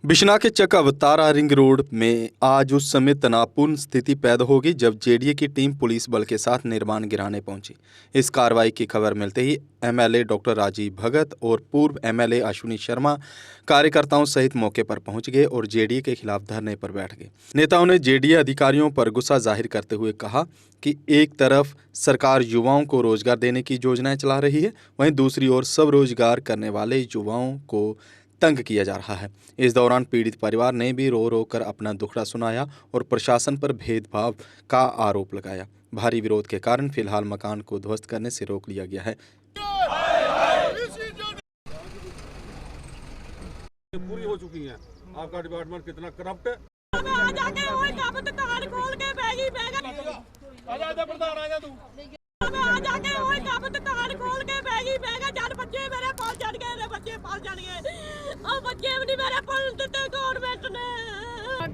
बिश्नाह के चक अवतारा ring road में आज उस समय तनावपूर्ण स्थिति पैदा होगी जब जेडीए की टीम पुलिस बल के साथ निर्माण गिराने पहुंची। इस कार्रवाई की खबर मिलते ही एमएलए डॉक्टर राजीव भगत और पूर्व एमएलए अश्विनी शर्मा कार्यकर्ताओं सहित मौके पर पहुंच गए और जेडीए के खिलाफ धरने पर बैठ गए। नेताओं ने जेडीए अधिकारियों पर गुस्सा जाहिर करते हुए कहा कि एक तरफ सरकार युवाओं को रोजगार देने की योजनाएं चला रही है, वहीं दूसरी ओर स्वरोजगार करने वाले युवाओं को तंग किया जा रहा है। इस दौरान पीड़ित परिवार ने भी रो रो कर अपना दुखड़ा सुनाया और प्रशासन पर भेदभाव का आरोप लगाया। भारी विरोध के कारण फिलहाल मकान को ध्वस्त करने से रोक लिया गया है। पूरी हो चुकी है। आपका डिपार्टमेंट कितना करप्ट है।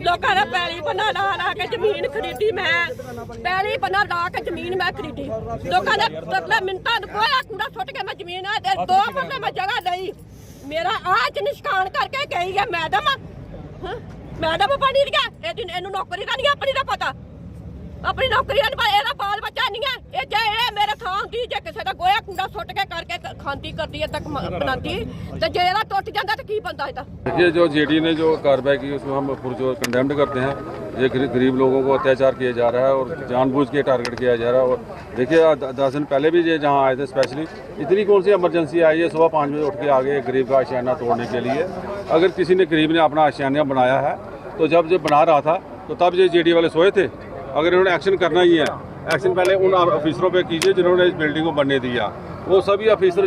लोगों ने पहली पन्ना ला के जमीन खरीदी, मैं पहली पन्ना ला के जमीन मैं खरीदी। लोगों ने मतलब मिनटा कोया कूड़ा सुट के मैं जमीन है 2 मरले में जगह दी। मेरा आज निष्कान करके गई है मैडम। मैडम पढ़ी गया इन नौकरी का नहीं अपनी का पता, अपनी नौकरी एदा बाल बच्चा नहीं है। जे मेरे थां दी जे किसी का गोया कूड़ा सुट के करके खांती करती है तक बनाती तो जे एदा टुट जाता तो की बनता है। देखिए, जो जेडी ने जो कार्रवाई की उसमें हम पुरजोर कंडेम्ड करते हैं। ये गरीब लोगों को अत्याचार किया जा रहा है और जानबूझ के टारगेट किया जा रहा है। और देखिए 10 दिन पहले भी ये जहाँ आए थे, स्पेशली इतनी कौन सी इमरजेंसी आई है, सुबह 5 बजे उठ के आ गए गरीब का आशियाना तोड़ने के लिए। अगर किसी ने गरीब ने अपना आशियाना बनाया है तो जब बना रहा था तो तब ये जेडी वाले सोए थे। अगर इन्होंने एक्शन करना ही है, एक्शन पहले उन ऑफिसरों पे कीजिए जिन्होंने इस बिल्डिंग को बनने दिया। वो सभी ऑफिसर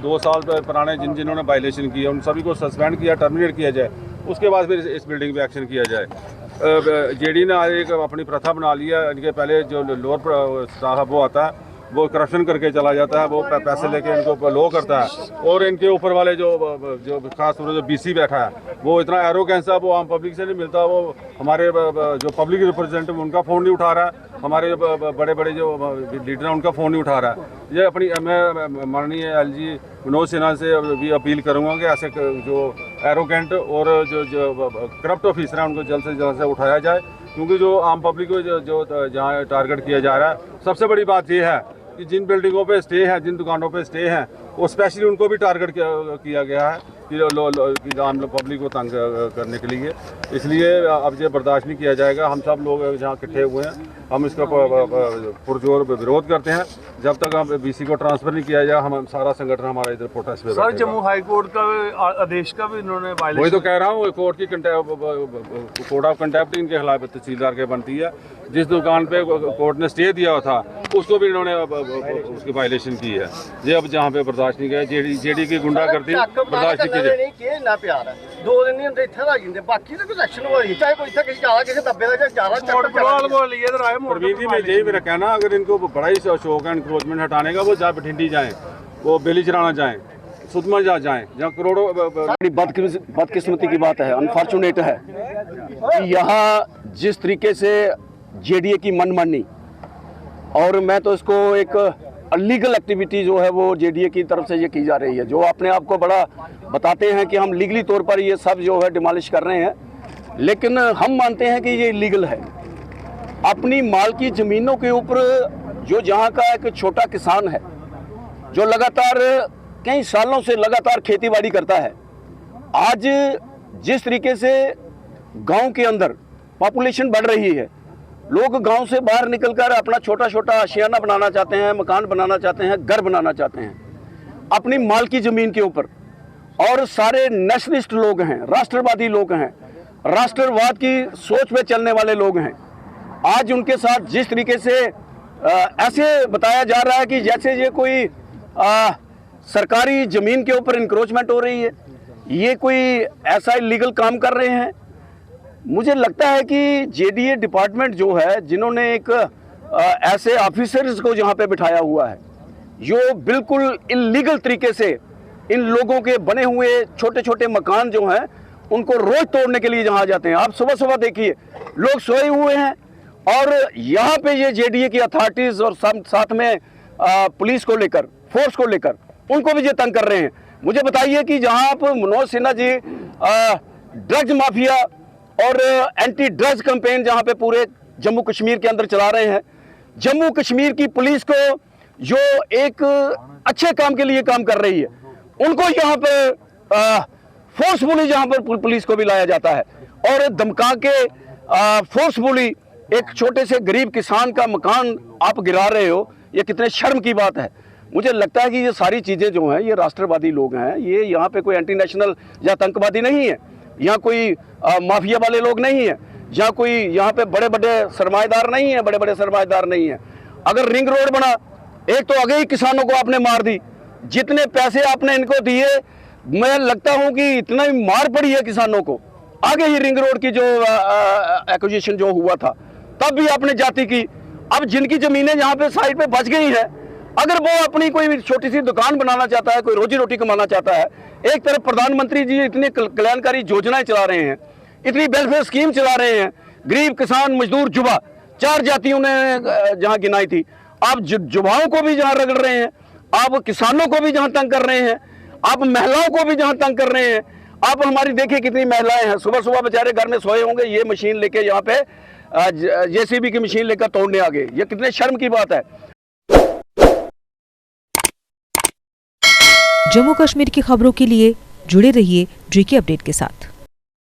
2 साल पुराने जिन्होंने वायलेशन किया उन सभी को सस्पेंड किया, टर्मिनेट किया जाए। उसके बाद फिर इस बिल्डिंग पे एक्शन किया जाए। जेडी ने आज एक अपनी प्रथा बना लिया। इनके पहले जो लोअर स्टाफ वो आता है, वो करप्शन करके चला जाता है, वो पैसे लेके इनको लो करता है। और इनके ऊपर वाले जो खास तौर से जो बीसी बैठा है वो इतना एरोगेंस है, वो आम पब्लिक से नहीं मिलता। वो हमारे जो पब्लिक रिप्रेजेंटेटिव उनका फ़ोन नहीं उठा रहा है, हमारे बड़े बड़े जो लीडर हैं उनका फ़ोन नहीं उठा रहा है। ये अपनी मैं माननीय एलजी मनोज सिन्हा से भी अपील करूँगा कि ऐसे जो एरोगेंट और जो करप्ट ऑफिसर हैं उनको जल्द से उठाया जाए, क्योंकि जो आम पब्लिक को जो जहाँ टारगेट किया जा रहा है। सबसे बड़ी बात ये है कि जिन बिल्डिंगों पे स्टे हैं, जिन दुकानों पे स्टे हैं, वो स्पेशली उनको भी टारगेट किया गया है कि आम पब्लिक को तंग करने के लिए। इसलिए अब ये बर्दाश्त नहीं किया जाएगा। हम सब लोग जहाँ इकट्ठे हुए हैं, हम इसका पुरजोर विरोध करते हैं। जब तक हम बीसी को ट्रांसफ़र नहीं किया जाए, हम सारा संगठन हमारा इधर प्रोटेस्ट पे सर, जम्मू हाई कोर्ट का आदेश का भी इन्होंने वायलेशन। वही तो कह रहा हूँ, कोर्ट की कोड ऑफ कंटेम्प्ट इनके खिलाफ तहसीलदार के बनती है। जिस दुकान पे कोर्ट ने स्टे दिया था उसको भी इन्होंने उसकी वायलेशन की है। ये अब जहाँ पे बर्दाश्त नहीं किया, जेडी की गुंडागर्दी बर्दाश्त नहीं की जाए। ना प्यार है 2 दिन नहीं इत्थे रह जिंदे, बाकी तो कोई एक्शन हो रही, चाहे कोई इत्थे किसी ज्यादा किसी दब्बे का ज्यादा चक्कर बोल लिए इधर आए। परवीन जी, मैं यही मेरा कहना, अगर इनको बड़ा ही शौक है इंक्रोचमेंट हटाने का, वो जहाँ बठिंडी जाएं, वो बेली चराना जाएं, सुधमा जाएं, जहाँ करोड़ों। बड़ी बदकिस्मती की बात है, अनफॉर्चुनेट है कि यहाँ जिस तरीके से जेडीए की मनमानी, और मैं तो इसको एक अलीगल एक्टिविटी जो है वो जेडीए की तरफ से ये की जा रही है, जो अपने आप को बड़ा बताते हैं कि हम लीगली तौर पर ये सब जो है डिमोलिश कर रहे हैं, लेकिन हम मानते हैं कि ये इलीगल है। अपनी माल की ज़मीनों के ऊपर जो जहाँ का एक छोटा किसान है जो लगातार कई सालों से लगातार खेतीबाड़ी करता है, आज जिस तरीके से गांव के अंदर पॉपुलेशन बढ़ रही है, लोग गांव से बाहर निकलकर अपना छोटा छोटा आशियाना बनाना चाहते हैं, मकान बनाना चाहते हैं, घर बनाना चाहते हैं अपनी माल की ज़मीन के ऊपर। और सारे नेशनलिस्ट लोग हैं, राष्ट्रवादी लोग हैं, राष्ट्रवाद की सोच में चलने वाले लोग हैं। आज उनके साथ जिस तरीके से ऐसे बताया जा रहा है कि जैसे ये कोई सरकारी ज़मीन के ऊपर इंक्रोचमेंट हो रही है, ये कोई ऐसा इलीगल काम कर रहे हैं। मुझे लगता है कि जेडीए डिपार्टमेंट जो है, जिन्होंने एक ऐसे ऑफिसर्स को जहाँ पे बिठाया हुआ है, जो बिल्कुल इलीगल तरीके से इन लोगों के बने हुए छोटे छोटे मकान जो हैं उनको रोज तोड़ने के लिए जहाँ जाते हैं। आप सुबह सुबह देखिए, लोग सोए हुए हैं और यहाँ पे ये जेडीए की अथॉरिटीज़ और साथ में पुलिस को लेकर, फोर्स को लेकर उनको भी ये तंग कर रहे हैं। मुझे बताइए कि जहाँ आप मनोज सिन्हा जी ड्रग्स माफिया और एंटी ड्रग्स कैंपेन जहां पे पूरे जम्मू कश्मीर के अंदर चला रहे हैं। जम्मू कश्मीर की पुलिस को जो एक अच्छे काम के लिए काम कर रही है, उनको यहाँ पर फोर्सफुली जहाँ पर पुलिस को भी लाया जाता है और धमका के फोर्सफुली एक छोटे से गरीब किसान का मकान आप गिरा रहे हो, ये कितने शर्म की बात है। मुझे लगता है कि ये सारी चीज़ें जो हैं, ये राष्ट्रवादी लोग हैं, ये यहाँ पे कोई एंटी नेशनल या आतंकवादी नहीं है, यहाँ कोई माफिया वाले लोग नहीं है, यहाँ कोई यहाँ पे बड़े बड़े सरमाएदार नहीं है, बड़े बड़े सरमाएदार नहीं है। अगर रिंग रोड बना, एक तो आगे ही किसानों को आपने मार दी, जितने पैसे आपने इनको दिए, मैं लगता हूँ कि इतना ही मार पड़ी है किसानों को। आगे ही रिंग रोड की जो एक्विजिशन जो हुआ था, तब भी आपने जाति की। अब जिनकी जमीनें यहाँ पे साइड पे बच गई हैं, अगर वो अपनी कोई छोटी सी दुकान बनाना चाहता है, कोई रोजी रोटी कमाना चाहता है, एक तरफ प्रधानमंत्री जी इतनी कल्याणकारी योजनाएं चला रहे हैं, इतनी वेलफेयर स्कीम चला रहे हैं, गरीब किसान मजदूर जुबा 4 जातियों ने जहां गिनाई थी, आप जुबाओं को भी जहां रगड़ रहे हैं, आप किसानों को भी जहां तंग कर रहे हैं, आप महिलाओं को भी जहां तंग कर रहे हैं। आप हमारी देखिए कितनी महिलाएं हैं, सुबह सुबह बेचारे घर में सोए होंगे, ये मशीन लेके यहाँ पे जेसीबी की मशीन लेकर तोड़ने आ गए। ये कितने शर्म की बात है। जम्मू कश्मीर की खबरों के लिए जुड़े रहिए JK अपडेट के साथ।